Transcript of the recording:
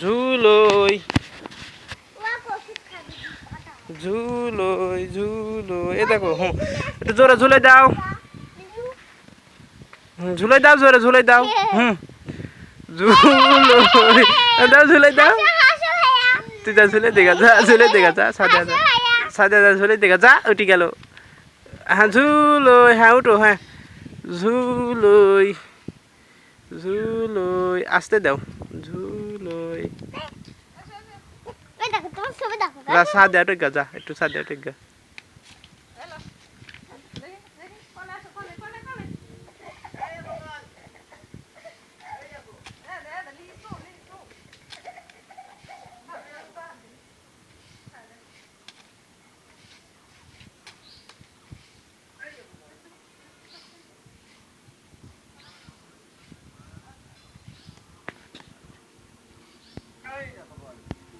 ঝুলোই ঝুলোই ঝুলোই এ দেখো হুম একটু জোরে ঝুলে দাও ঝুলে দাও জোরে ঝুলে দাও হুম ঝুলোই দাও ঝুলে দাও তুই যা ঝুলে দেখা যা ঝুলে দেখা যা সাদা যা সাদা যা ঝুলে দেখা যা উঠি গেল হ্যাঁ ঝুলোই হ্যাঁ উঠো হ্যাঁ ঝুলোই ঝুলোই আসতে দাও ঝুলোই সাদা টেকা যা একটু সাদা টেকা